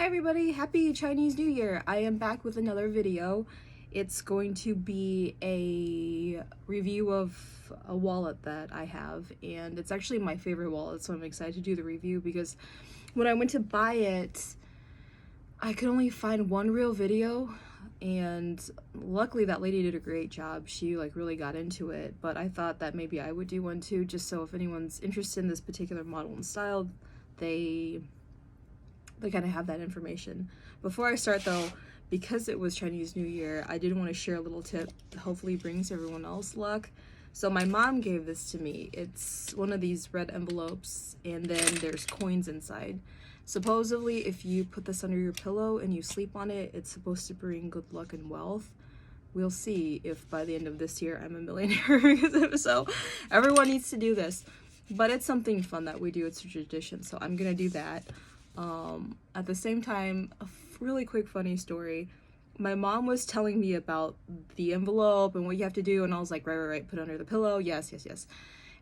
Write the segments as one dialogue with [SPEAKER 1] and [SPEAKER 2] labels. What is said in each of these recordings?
[SPEAKER 1] Hi everybody, happy Chinese New Year! I am back with another video. It's going to be a review of a wallet that I have, and it's actually my favorite wallet, so I'm excited to do the review because when I went to buy it, I could only find one real video, and luckily that lady did a great job. She really got into it, but I thought that maybe I would do one too, just so if anyone's interested in this particular model and style, they kind of have that information. Before I start though, because it was Chinese New Year, I did want to share a little tip that hopefully brings everyone else luck. So my mom gave this to me. It's one of these red envelopes, and then there's coins inside. Supposedly, if you put this under your pillow and you sleep on it, it's supposed to bring good luck and wealth. We'll see if by the end of this year I'm a millionaire. So everyone needs to do this. But it's something fun that we do. It's a tradition, so I'm gonna do that. At the same time, a really quick funny story. My mom was telling me about the envelope and what you have to do, and I was like, right, put it under the pillow, yes.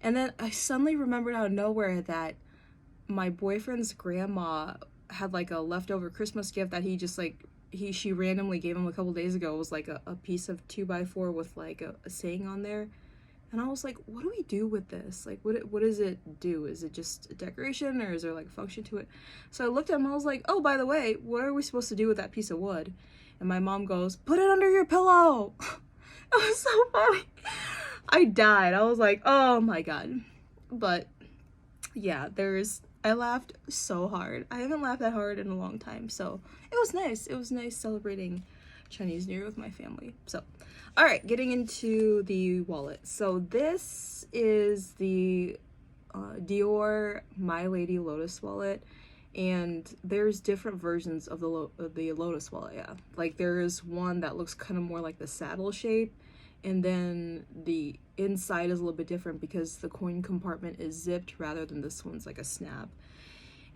[SPEAKER 1] And then I suddenly remembered out of nowhere that my boyfriend's grandma had like a leftover Christmas gift that he just she randomly gave him a couple days ago. It was like a piece of 2x4 with like a saying on there. And I was like, what do we do with this? Like, what does it do? Is it just a decoration, or is there like a function to it? So I looked at him and I was like, oh, by the way, what are we supposed to do with that piece of wood? And my mom goes, put it under your pillow. It was so funny. I died. I was like, oh my God. But yeah, I laughed so hard. I haven't laughed that hard in a long time. So it was nice. It was nice celebrating Chinese New Year with my family. So, all right, getting into the wallet. So this is the Dior My Lady Lotus wallet, and there's different versions of the Lotus wallet. Yeah, like there is one that looks kind of more like the saddle shape, and then the inside is a little bit different because the coin compartment is zipped rather than this one's like a snap.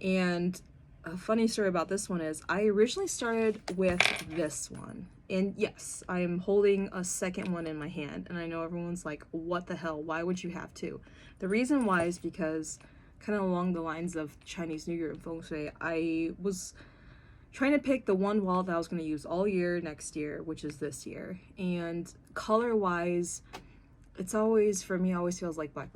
[SPEAKER 1] And a funny story about this one is I originally started with this one, and yes, I'm holding a second one in my hand, and I know everyone's like, what the hell, why would you have to? The reason why is because kind of along the lines of Chinese New Year and feng shui, I was trying to pick the one wallet that I was going to use all year next year, which is this year, and color wise, it's always, for me, always feels like black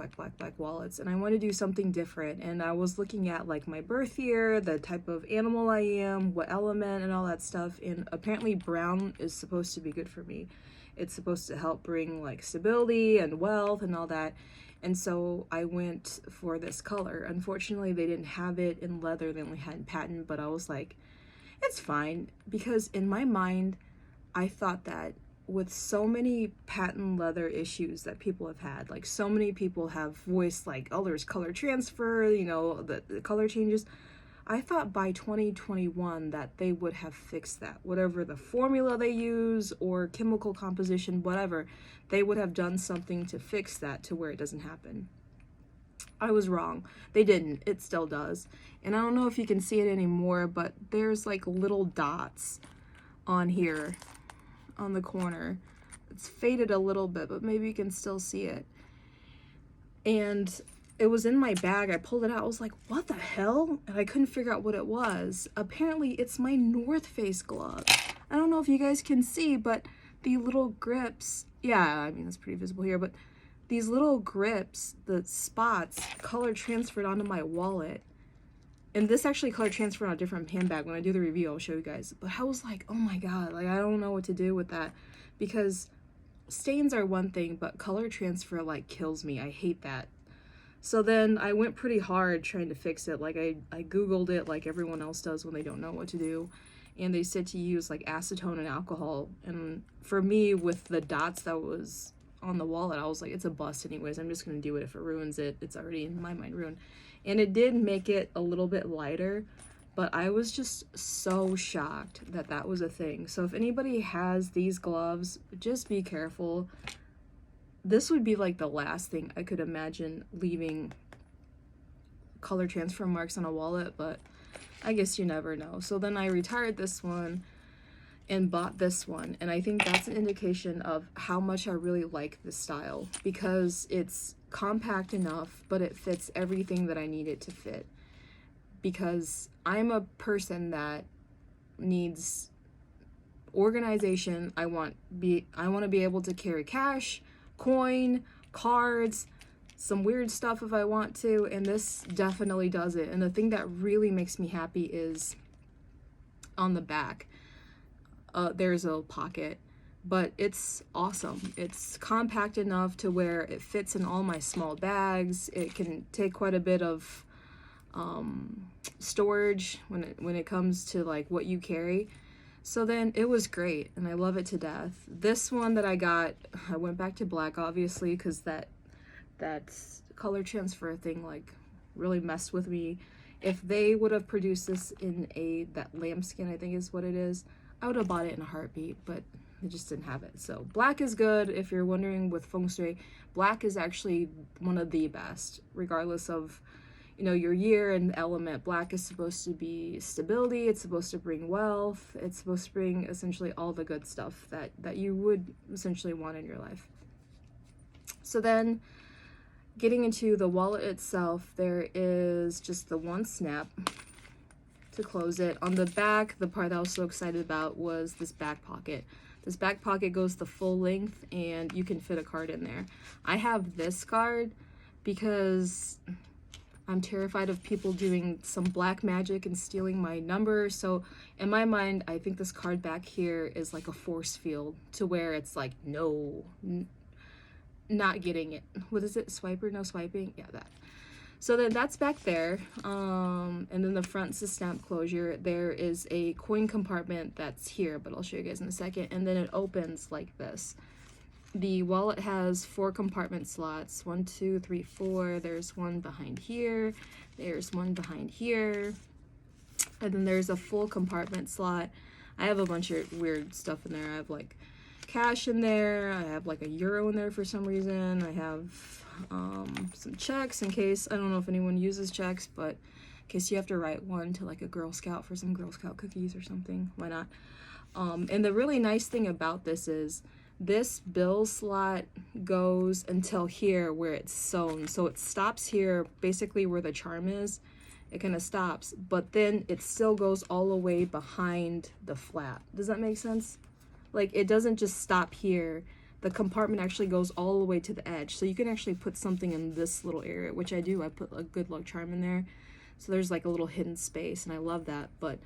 [SPEAKER 1] wallets, and I want to do something different. And I was looking at like my birth year, the type of animal I am, what element, and all that stuff, and apparently brown is supposed to be good for me. It's supposed to help bring like stability and wealth and all that. And so I went for this color. Unfortunately, they didn't have it in leather, they only had in patent, but I was like, it's fine, because in my mind, I thought that with so many patent leather issues that people have had, like so many people have voiced like, oh, there's color transfer, you know, the color changes. I thought by 2021 that they would have fixed that. Whatever the formula they use or chemical composition, whatever, they would have done something to fix that to where it doesn't happen. I was wrong. They didn't. It still does. And I don't know if you can see it anymore, but there's like little dots on here on the corner. It's faded a little bit, but maybe you can still see it. And it was in my bag. I pulled it out. I was like, what the hell? And I couldn't figure out what it was. Apparently, it's my North Face glove. I don't know if you guys can see, but the little grips, yeah, I mean, it's pretty visible here, but these little grips, the spots, color transferred onto my wallet. And this actually color transferred on a different handbag. When I do the review, I'll show you guys. But I was like, oh my God, like I don't know what to do with that, because stains are one thing, but color transfer like kills me. I hate that. So then I went pretty hard trying to fix it. Like I Googled it like everyone else does when they don't know what to do. And they said to use like acetone and alcohol. And for me, with the dots that was on the wallet, I was like, it's a bust anyways. I'm just gonna do it. If it ruins it, it's already in my mind ruined. And it did make it a little bit lighter, but I was just so shocked that that was a thing. So if anybody has these gloves, just be careful. This would be like the last thing I could imagine leaving color transfer marks on a wallet, but I guess you never know. So then I retired this one and bought this one, and I think that's an indication of how much I really like this style, because it's compact enough, but it fits everything that I need it to fit. Because I'm a person that needs organization. I want to be able to carry cash, coin, cards, some weird stuff if I want to, and this definitely does it. And the thing that really makes me happy is on the back. There's a pocket, but it's awesome. It's compact enough to where it fits in all my small bags. It can take quite a bit of storage when it comes to like what you carry. So then it was great, and I love it to death. This one that I got, I went back to black obviously because that color transfer thing like really messed with me. If they would have produced this in that lambskin, I think is what it is, I would have bought it in a heartbeat, but they just didn't have it. So black is good. If you're wondering with feng shui, black is actually one of the best, regardless of, you know, your year and element. Black is supposed to be stability. It's supposed to bring wealth. It's supposed to bring essentially all the good stuff that you would essentially want in your life. So then getting into the wallet itself, there is just the one snap to close it. On the back, the part that I was so excited about was this back pocket. This back pocket goes the full length and you can fit a card in there. I have this card because I'm terrified of people doing some black magic and stealing my number. So in my mind, I think this card back here is like a force field to where it's like, no, not getting it. What is it? Swiper? No swiping? Yeah, that. So then that's back there. And then the front's the snap closure. There is a coin compartment that's here, but I'll show you guys in a second. And then it opens like this. The wallet has 4 compartment slots. 1, 2, 3, 4. There's one behind here. There's one behind here. And then there's a full compartment slot. I have a bunch of weird stuff in there. I have like cash in there. I have like a euro in there for some reason. I have some checks in case, I don't know if anyone uses checks, but in case you have to write one to like a Girl Scout for some Girl Scout cookies or something, why not? And the really nice thing about this is this bill slot goes until here where it's sewn. So it stops here basically where the charm is. It kind of stops, but then it still goes all the way behind the flap. Does that make sense? Like, it doesn't just stop here. The compartment actually goes all the way to the edge. So you can actually put something in this little area, which I do. I put a good luck charm in there. So there's like a little hidden space, and I love that. But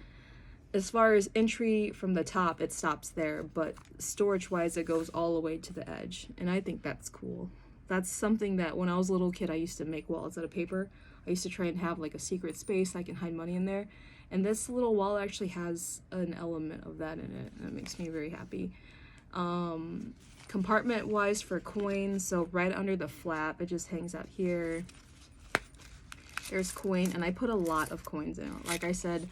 [SPEAKER 1] as far as entry from the top, it stops there. But storage-wise, it goes all the way to the edge. And I think that's cool. That's something that when I was a little kid, I used to make wallets out of paper. I used to try and have like a secret space I can hide money in there. And this little wallet actually has an element of that in it, and it makes me very happy. Compartment wise for coins, so right under the flap, it just hangs out here. There's coin, and I put a lot of coins in it. Like I said,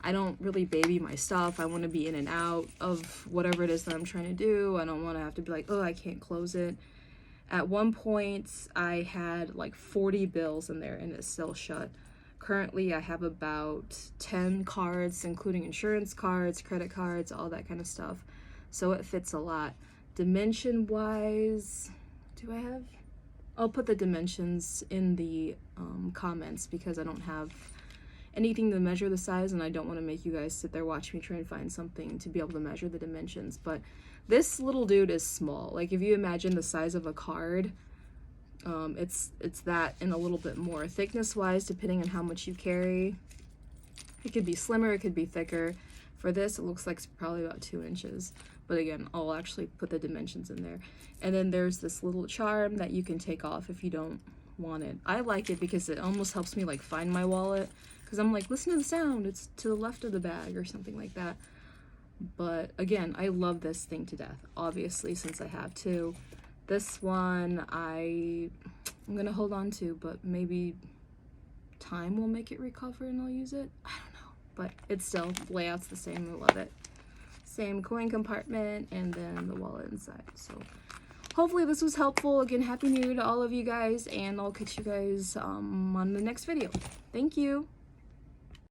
[SPEAKER 1] I don't really baby my stuff. I want to be in and out of whatever it is that I'm trying to do. I don't want to have to be like, oh, I can't close it. At one point, I had like 40 bills in there, and it's still shut. Currently, I have about 10 cards, including insurance cards, credit cards, all that kind of stuff. So it fits a lot. Dimension-wise, do I have? I'll put the dimensions in the comments because I don't have anything to measure the size, and I don't want to make you guys sit there watch me try and find something to be able to measure the dimensions. But this little dude is small. Like, if you imagine the size of a card, it's that and a little bit more. Thickness wise, depending on how much you carry, it could be slimmer, it could be thicker. For this, it looks like it's probably about 2 inches. But again, I'll actually put the dimensions in there. And then there's this little charm that you can take off if you don't want it. I like it because it almost helps me like find my wallet. Because I'm like, listen to the sound, it's to the left of the bag or something like that. But again, I love this thing to death, obviously, since I have 2. This one I'm gonna hold on to, but maybe time will make it recover and I'll use it. I don't know, but it's still, layout's the same. I love it. Same coin compartment and then the wallet inside. So hopefully this was helpful. Again, happy new year to all of you guys, and I'll catch you guys on the next video. Thank you.